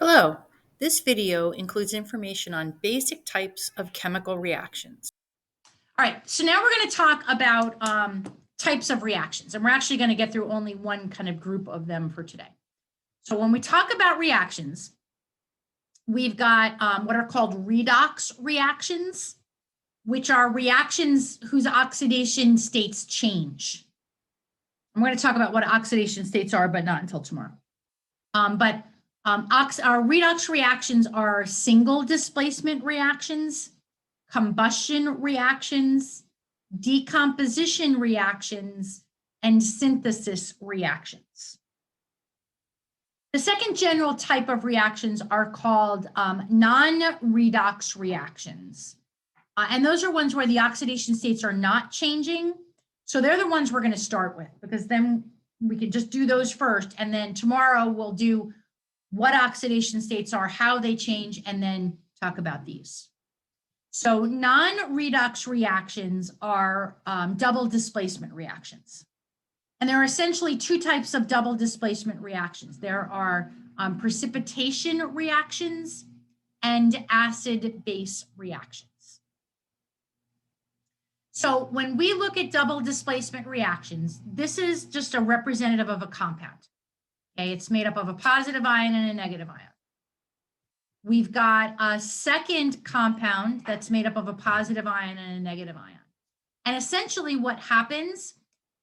Hello, this video includes information on basic types of chemical reactions. All right, so now we're going to talk about types of reactions, and we're actually going to get through only one kind of group of them for today. So when we talk about reactions, we've got what are called redox reactions, which are reactions whose oxidation states change. I'm going to talk about what oxidation states are, but not until tomorrow. Our redox reactions are single displacement reactions, combustion reactions, decomposition reactions, and synthesis reactions. The second general type of reactions are called non-redox reactions. And those are ones where the oxidation states are not changing. So they're the ones we're going to start with, because then we can just do those first. And then tomorrow we'll do what oxidation states are, how they change, and then talk about these. So non-redox reactions are double displacement reactions. And there are essentially two types of double displacement reactions. There are precipitation reactions and acid-base reactions. So when we look at double displacement reactions, this is just a representative of a compound. Okay, it's made up of a positive ion and a negative ion. We've got a second compound that's made up of a positive ion and a negative ion. And essentially what happens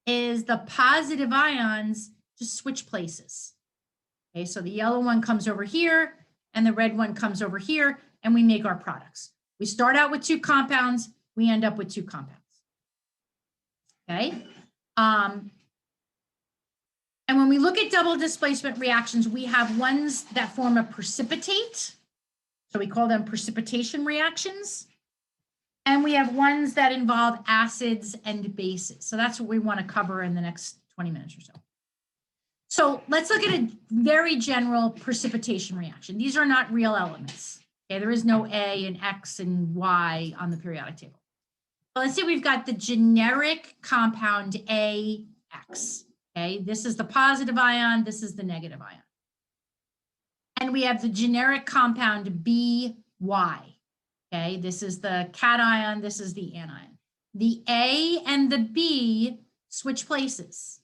is the positive ions just switch places. Okay, so the yellow one comes over here and the red one comes over here, and we make our products. We start out with two compounds, we end up with two compounds. Okay. And when we look at double displacement reactions, we have ones that form a precipitate. So we call them precipitation reactions. And we have ones that involve acids and bases. So that's what we want to cover in the next 20 minutes or so. So let's look at a very general precipitation reaction. These are not real elements. Okay, there is no A and X and Y on the periodic table. But let's say we've got the generic compound AX. Okay, this is the positive ion, this is the negative ion. And we have the generic compound BY. Okay, this is the cation, this is the anion. The A and the B switch places.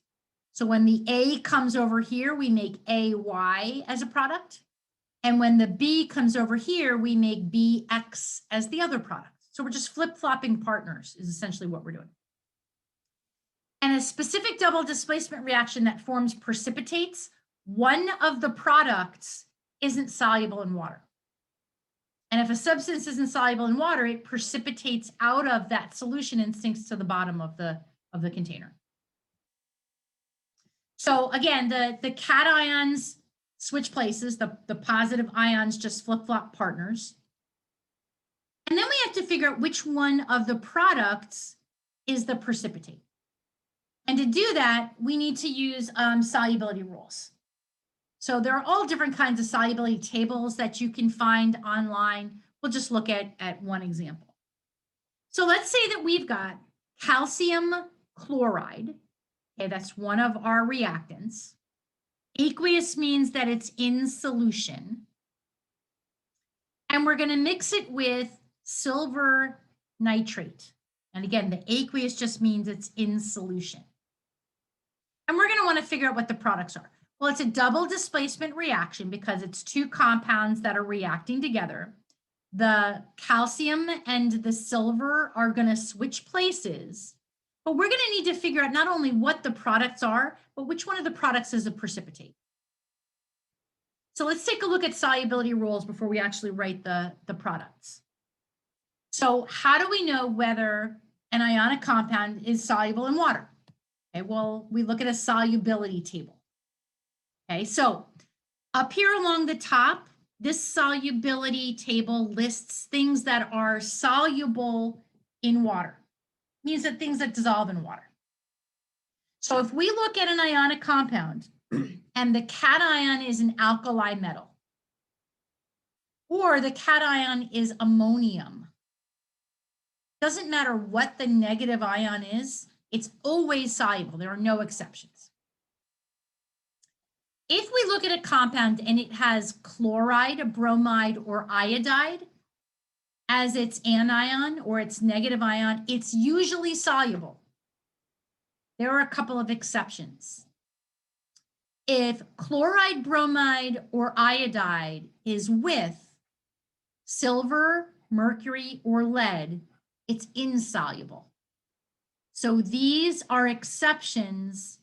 So when the A comes over here, we make AY as a product. And when the B comes over here, we make BX as the other product. So we're just flip-flopping partners is essentially what we're doing. And a specific double displacement reaction that forms precipitates, one of the products isn't soluble in water. And if a substance isn't soluble in water, it precipitates out of that solution and sinks to the bottom of the container. So again, the cations switch places, the positive ions just flip-flop partners. And then we have to figure out which one of the products is the precipitate. And to do that, we need to use solubility rules. So there are all different kinds of solubility tables that you can find online. We'll just look at one example. So let's say that we've got calcium chloride. Okay, that's one of our reactants. Aqueous means that it's in solution. And we're going to mix it with silver nitrate. And again, the aqueous just means it's in solution. And we're going to want to figure out what the products are. Well, it's a double displacement reaction because it's two compounds that are reacting together. The calcium and the silver are going to switch places, but we're going to need to figure out not only what the products are, but which one of the products is a precipitate. So let's take a look at solubility rules before we actually write the products. So how do we know whether an ionic compound is soluble in water? Okay, well, we look at a solubility table. Okay, so up here along the top, this solubility table lists things that are soluble in water. It means that things that dissolve in water. So if we look at an ionic compound and the cation is an alkali metal, or the cation is ammonium, doesn't matter what the negative ion is, it's always soluble. There are no exceptions. If we look at a compound and it has chloride, bromide, or iodide as its anion or its negative ion, it's usually soluble. There are a couple of exceptions. If chloride, bromide, or iodide is with silver, mercury, or lead, it's insoluble. So these are exceptions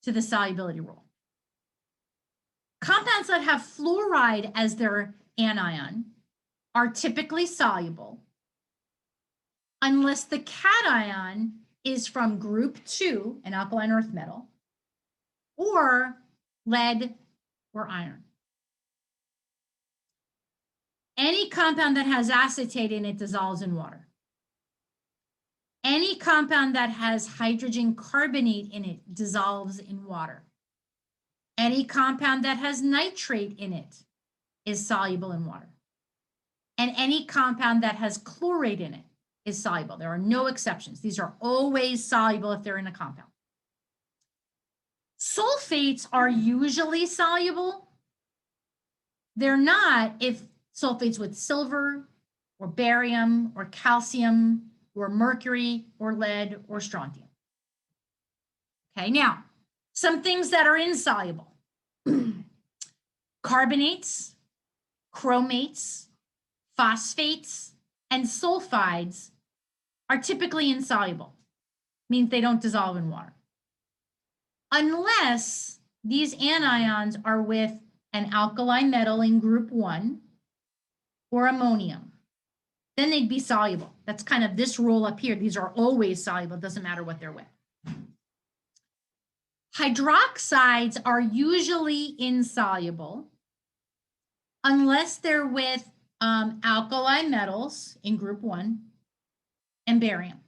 to the solubility rule. Compounds that have fluoride as their anion are typically soluble unless the cation is from group 2, an alkaline earth metal, or lead or iron. Any compound that has acetate in it dissolves in water. Any compound that has hydrogen carbonate in it dissolves in water. Any compound that has nitrate in it is soluble in water. And any compound that has chlorate in it is soluble. There are no exceptions. These are always soluble if they're in a compound. Sulfates are usually soluble. They're not if sulfates with silver or barium or calcium or mercury or lead or strontium. Okay, now, some things that are insoluble. Carbonates, chromates, phosphates, and sulfides are typically insoluble, means they don't dissolve in water. Unless these anions are with an alkali metal in group 1 or ammonium, then they'd be soluble. That's kind of this rule up here. These are always soluble, it doesn't matter what they're with. Hydroxides are usually insoluble unless they're with alkali metals in group 1 and barium.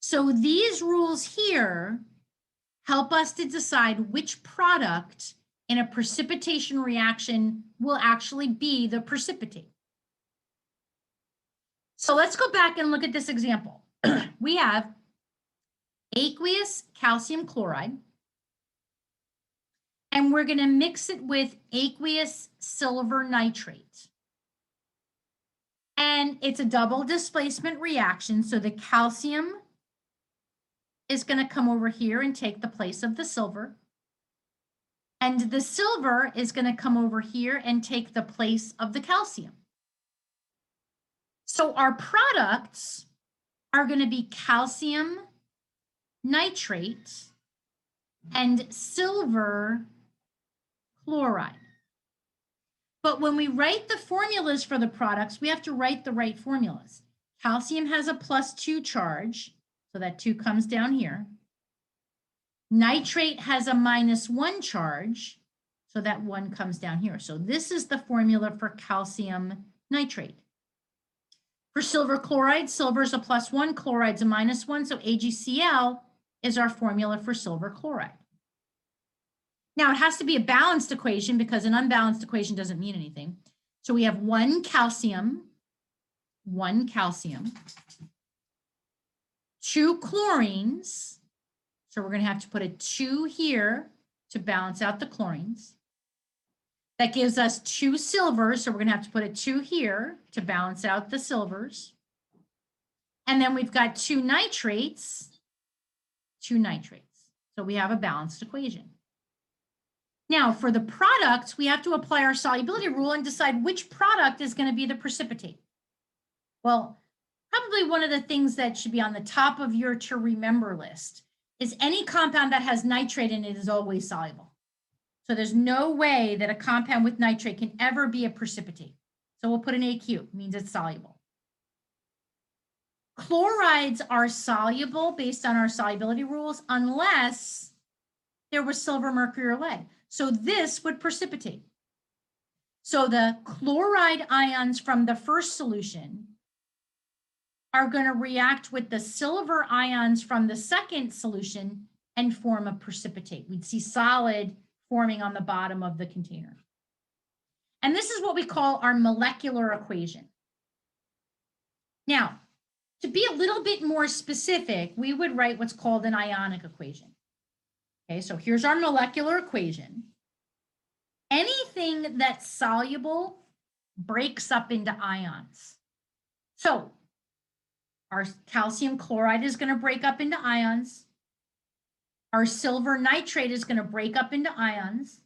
So these rules here help us to decide which product in a precipitation reaction will actually be the precipitate. So let's go back and look at this example. We have aqueous calcium chloride, and we're going to mix it with aqueous silver nitrate. And it's a double displacement reaction, so the calcium is going to come over here and take the place of the silver. And the silver is going to come over here and take the place of the calcium. So our products are going to be calcium nitrate and silver chloride. But when we write the formulas for the products, we have to write the right formulas. Calcium has a +2 charge, so that 2 comes down here. Nitrate has a -1 charge, so that 1 comes down here. So this is the formula for calcium nitrate. For silver chloride, silver is a +1, chloride's a -1, so AgCl is our formula for silver chloride. Now it has to be a balanced equation because an unbalanced equation doesn't mean anything. So we have 1 calcium, 2 chlorines. So we're going to have to put a 2 here to balance out the chlorines. That gives us 2 silvers, so we're going to have to put a 2 here to balance out the silvers. And then we've got 2 nitrates. So we have a balanced equation. Now, for the products, we have to apply our solubility rule and decide which product is going to be the precipitate. Well, probably one of the things that should be on the top of your to remember list is any compound that has nitrate in it is always soluble. So there's no way that a compound with nitrate can ever be a precipitate. So we'll put an AQ, means it's soluble. Chlorides are soluble based on our solubility rules unless there was silver, mercury, or lead. So this would precipitate. So the chloride ions from the first solution are going to react with the silver ions from the second solution and form a precipitate. We'd see solid forming on the bottom of the container. And this is what we call our molecular equation. Now, to be a little bit more specific, we would write what's called an ionic equation. Okay, so here's our molecular equation. Anything that's soluble breaks up into ions. So our calcium chloride is going to break up into ions. Our silver nitrate is going to break up into ions.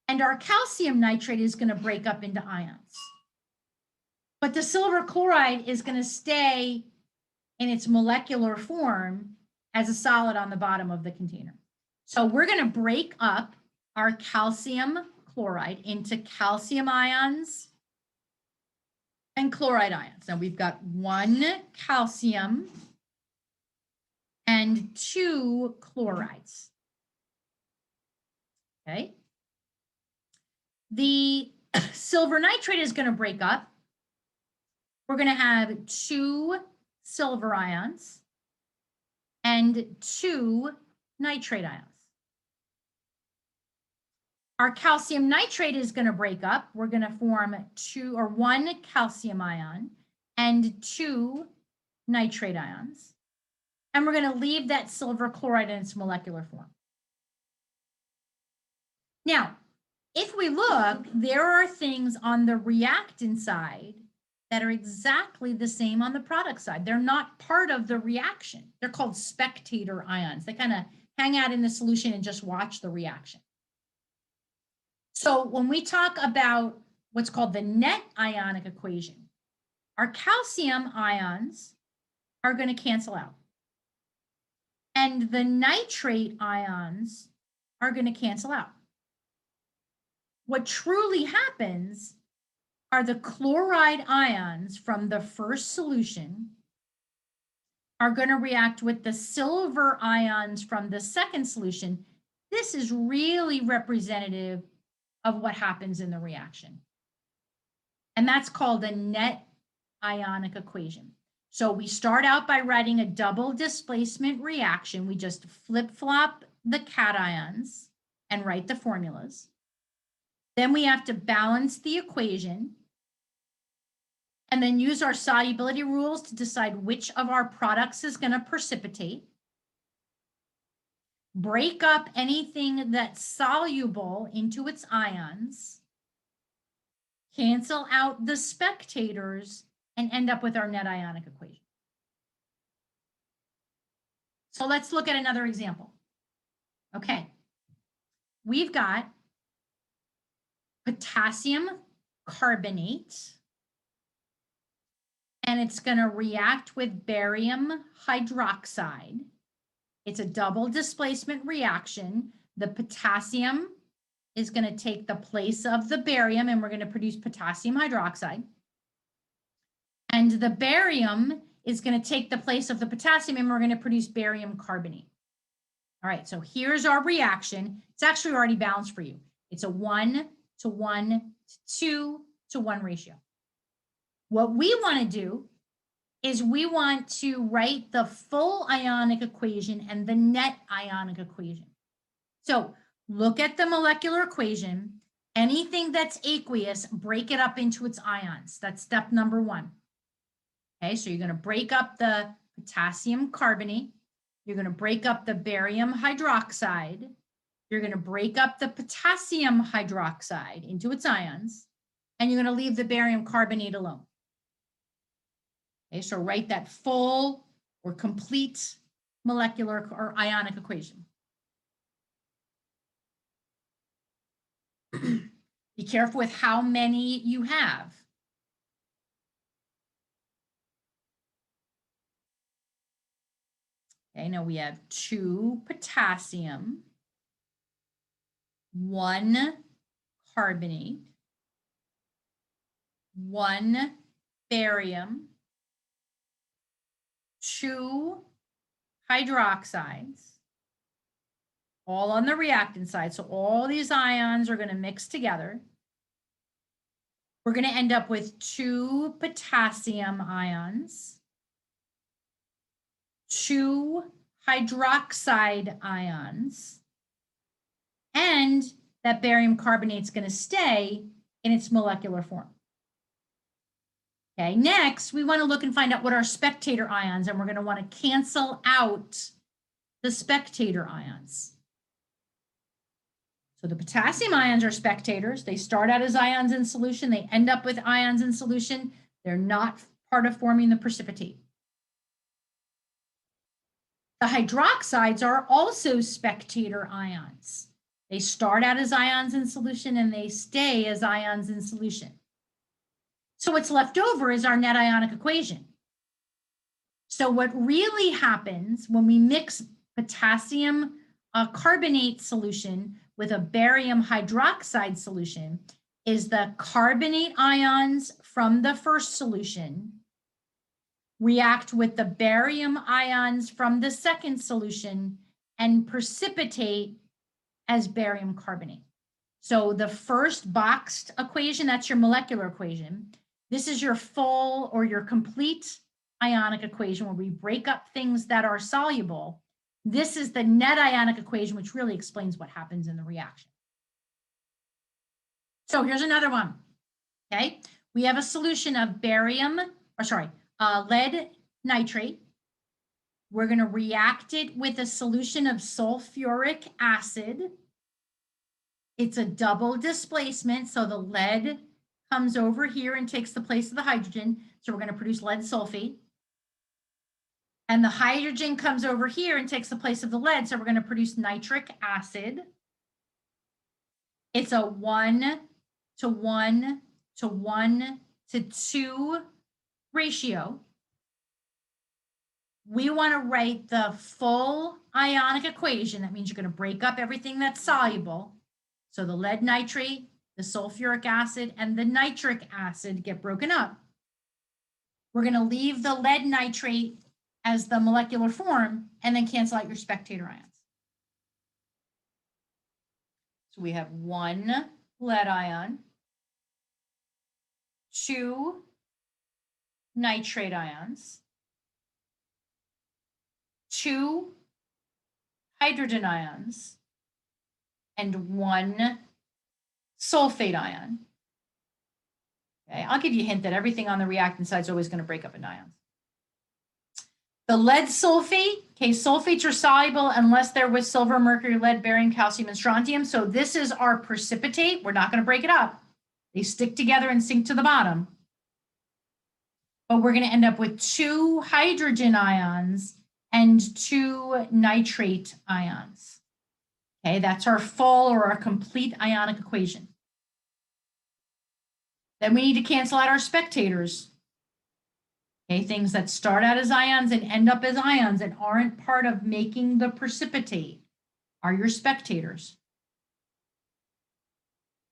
And our calcium nitrate is going to break up into ions. But the silver chloride is going to stay in its molecular form as a solid on the bottom of the container. So we're going to break up our calcium chloride into calcium ions and chloride ions. Now we've got 1 calcium and 2 chlorides. Okay. The silver nitrate is going to break up. We're going to have 2 silver ions and 2 nitrate ions. Our calcium nitrate is going to break up. We're going to form 1 calcium ion and 2 nitrate ions. And we're going to leave that silver chloride in its molecular form. Now, if we look, there are things on the reactant side that are exactly the same on the product side. They're not part of the reaction. They're called spectator ions. They kind of hang out in the solution and just watch the reaction. So when we talk about what's called the net ionic equation, our calcium ions are going to cancel out. And the nitrate ions are going to cancel out. What truly happens are the chloride ions from the first solution are going to react with the silver ions from the second solution. This is really representative of what happens in the reaction. And that's called a net ionic equation. So we start out by writing a double displacement reaction. We just flip-flop the cations and write the formulas. Then we have to balance the equation and then use our solubility rules to decide which of our products is going to precipitate. Break up anything that's soluble into its ions, cancel out the spectators, and end up with our net ionic equation. So let's look at another example. Okay, we've got potassium carbonate, and it's going to react with barium hydroxide. It's a double displacement reaction. The potassium is going to take the place of the barium, and we're going to produce potassium hydroxide. And the barium is going to take the place of the potassium, and we're going to produce barium carbonate. All right, so here's our reaction. It's actually already balanced for you. It's a 1 to 1 to 2 to 1 ratio. What we want to do is we want to write the full ionic equation and the net ionic equation. So look at the molecular equation. Anything that's aqueous, break it up into its ions. That's step number 1. Okay, so you're going to break up the potassium carbonate. You're going to break up the barium hydroxide. You're going to break up the potassium hydroxide into its ions, and you're going to leave the barium carbonate alone. Okay, so write that full or complete molecular or ionic equation. Be careful with how many you have. Okay, now we have 2 potassium, 1 carbonate, 1 barium, 2 hydroxides, all on the reactant side. So all these ions are going to mix together. We're going to end up with 2 potassium ions, 2 hydroxide ions, and that barium carbonate is going to stay in its molecular form. Okay, next, we want to look and find out what our spectator ions, and we're going to want to cancel out the spectator ions. So the potassium ions are spectators. They start out as ions in solution. They end up with ions in solution. They're not part of forming the precipitate. The hydroxides are also spectator ions. They start out as ions in solution and they stay as ions in solution. So what's left over is our net ionic equation. So what really happens when we mix potassium carbonate solution with a barium hydroxide solution is the carbonate ions from the first solution react with the barium ions from the second solution and precipitate as barium carbonate. So the first boxed equation, that's your molecular equation. This is your full or your complete ionic equation where we break up things that are soluble. This is the net ionic equation, which really explains what happens in the reaction. So here's another one, okay? We have a solution of lead nitrate. We're gonna react it with a solution of sulfuric acid. It's a double displacement, so the lead comes over here and takes the place of the hydrogen. So we're gonna produce lead sulfate. And the hydrogen comes over here and takes the place of the lead. So we're going to produce nitric acid. It's a 1 to 1 to 1 to 2 ratio. We want to write the full ionic equation. That means you're going to break up everything that's soluble. So the lead nitrate, the sulfuric acid, and the nitric acid get broken up. We're going to leave the lead nitrate as the molecular form, and then cancel out your spectator ions. So we have 1 lead ion, 2 nitrate ions, 2 hydrogen ions, and 1 sulfate ion. Okay, I'll give you a hint that everything on the reactant side is always going to break up into ions. The lead sulfate, okay, sulfates are soluble unless they're with silver, mercury, lead, barium, calcium, and strontium. So this is our precipitate. We're not going to break it up. They stick together and sink to the bottom. But we're going to end up with 2 hydrogen ions and 2 nitrate ions. Okay, that's our full or our complete ionic equation. Then we need to cancel out our spectators. Okay, things that start out as ions and end up as ions and aren't part of making the precipitate are your spectators.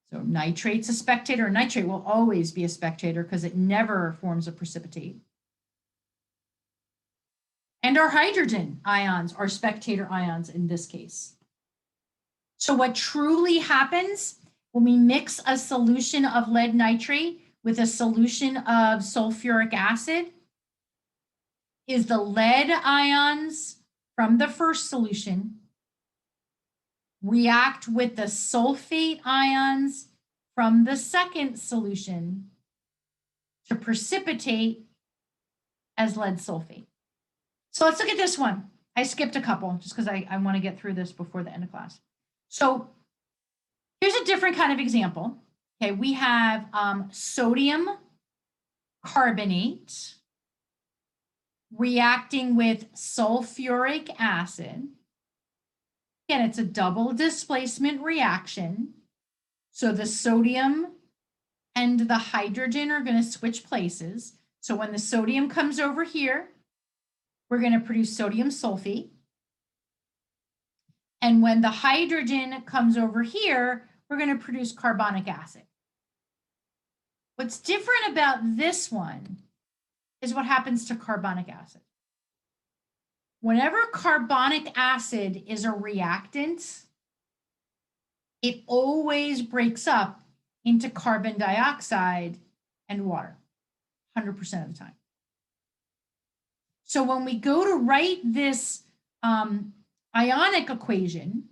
So nitrate's a spectator, and nitrate will always be a spectator because it never forms a precipitate. And our hydrogen ions are spectator ions in this case. So what truly happens when we mix a solution of lead nitrate with a solution of sulfuric acid is the lead ions from the first solution react with the sulfate ions from the second solution to precipitate as lead sulfate. So let's look at this one. I skipped a couple just because I want to get through this before the end of class. So here's a different kind of example. Okay, we have sodium carbonate reacting with sulfuric acid. Again, it's a double displacement reaction. So the sodium and the hydrogen are going to switch places. So when the sodium comes over here, we're going to produce sodium sulfate. And when the hydrogen comes over here, we're going to produce carbonic acid. What's different about this one is what happens to carbonic acid. Whenever carbonic acid is a reactant, it always breaks up into carbon dioxide and water, 100% of the time. So when we go to write this ionic equation,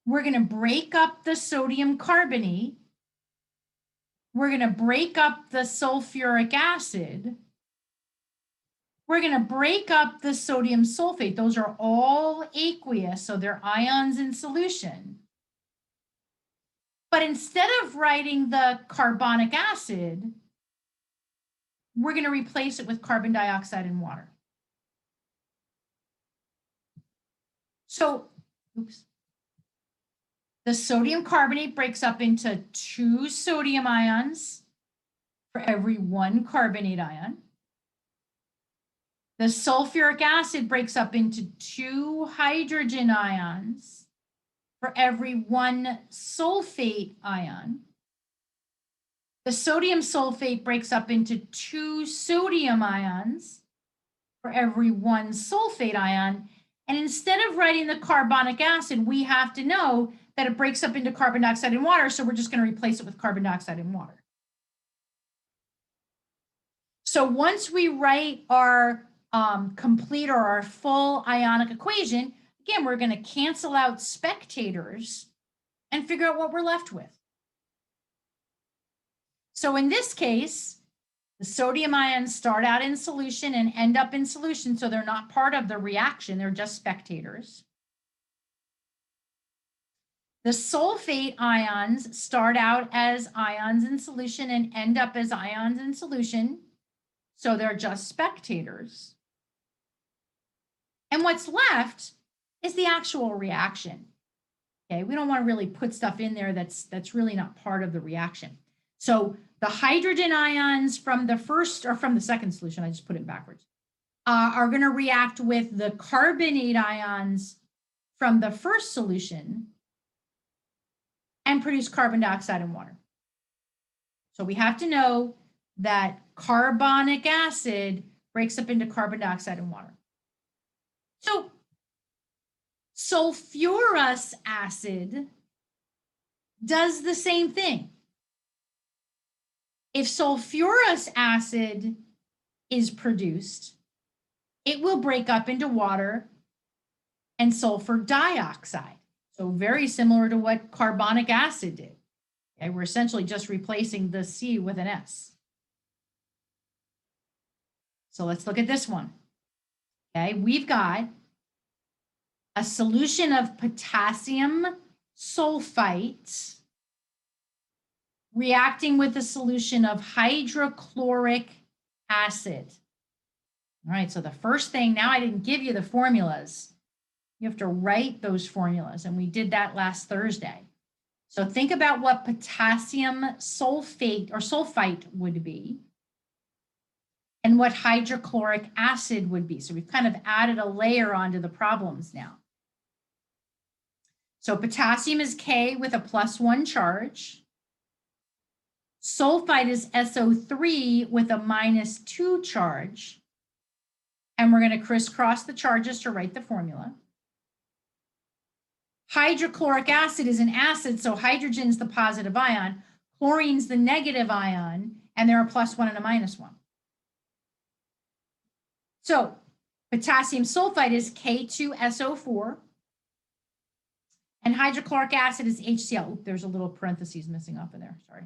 we're going to break up the sodium carbonate. We're going to break up the sulfuric acid. we're going to break up the sodium sulfate. Those are all aqueous, so they're ions in solution. But instead of writing the carbonic acid, we're going to replace it with carbon dioxide and water. So, oops. The sodium carbonate breaks up into 2 sodium ions for every 1 carbonate ion. The sulfuric acid breaks up into 2 hydrogen ions for every 1 sulfate ion. The sodium sulfate breaks up into 2 sodium ions for every 1 sulfate ion. And instead of writing the carbonic acid, we have to know that it breaks up into carbon dioxide and water, so we're just going to replace it with carbon dioxide and water. So once we write our complete or our full ionic equation, again, we're going to cancel out spectators and figure out what we're left with. So in this case, the sodium ions start out in solution and end up in solution, so they're not part of the reaction, they're just spectators. The sulfate ions start out as ions in solution and end up as ions in solution, so they're just spectators. And what's left is the actual reaction. Okay, we don't want to really put stuff in there that's really not part of the reaction. So the hydrogen ions from the first or from the second solution, I just put it backwards, are going to react with the carbonate ions from the first solution and produce carbon dioxide and water. So we have to know that carbonic acid breaks up into carbon dioxide and water. So sulfurous acid does the same thing. If sulfurous acid is produced, it will break up into water and sulfur dioxide. So very similar to what carbonic acid did. Okay, we're essentially just replacing the C with an S. So let's look at this one. Okay, we've got a solution of potassium sulfite reacting with a solution of hydrochloric acid. All right, so the first thing, now I didn't give you the formulas. You have to write those formulas, and we did that last Thursday. So think about what potassium sulfate or sulfite would be and what hydrochloric acid would be. So we've kind of added a layer onto the problems now. So potassium is K with a +1 charge. Sulfite is SO3 with a -2 charge. And we're going to crisscross the charges to write the formula. Hydrochloric acid is an acid, so hydrogen's the positive ion, chlorine's the negative ion, and there are +1 and a -1. So potassium sulfite is K2SO4, and hydrochloric acid is HCl. Oop, there's a little parentheses missing off of there, sorry.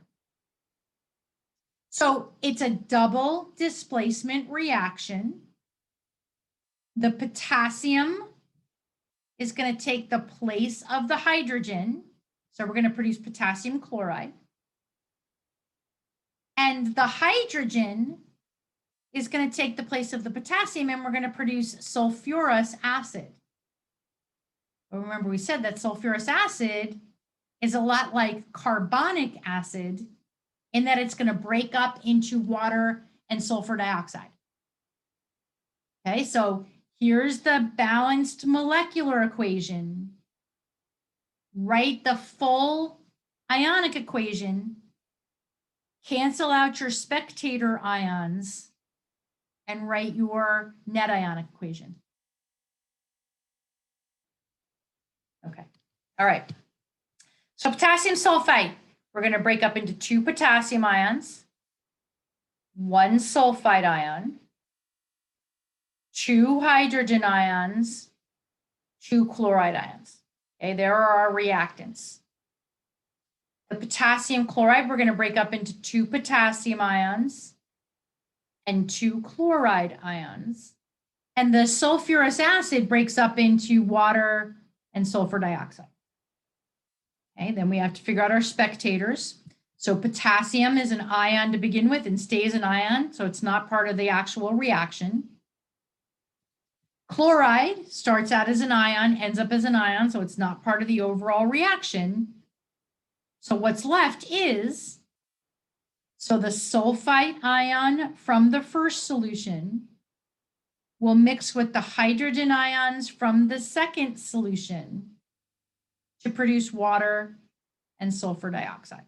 So it's a double displacement reaction. The potassium is going to take the place of the hydrogen. So we're going to produce potassium chloride. And the hydrogen is going to take the place of the potassium, and we're going to produce sulfurous acid. But remember, we said that sulfurous acid is a lot like carbonic acid in that it's going to break up into water and sulfur dioxide. Okay, so here's the balanced molecular equation. Write the full ionic equation, cancel out your spectator ions, and write your net ionic equation. Okay, all right. So potassium sulfite, we're going to break up into 2 potassium ions, 1 sulfite ion, 2 hydrogen ions, 2 chloride ions. Okay, there are our reactants. The potassium chloride, we're going to break up into 2 potassium ions and 2 chloride ions. And the sulfurous acid breaks up into water and sulfur dioxide. Okay, then we have to figure out our spectators. So potassium is an ion to begin with and stays an ion, so it's not part of the actual reaction. Chloride starts out as an ion, ends up as an ion, so it's not part of the overall reaction. So what's left is, so the sulfite ion from the first solution will mix with the hydrogen ions from the second solution to produce water and sulfur dioxide.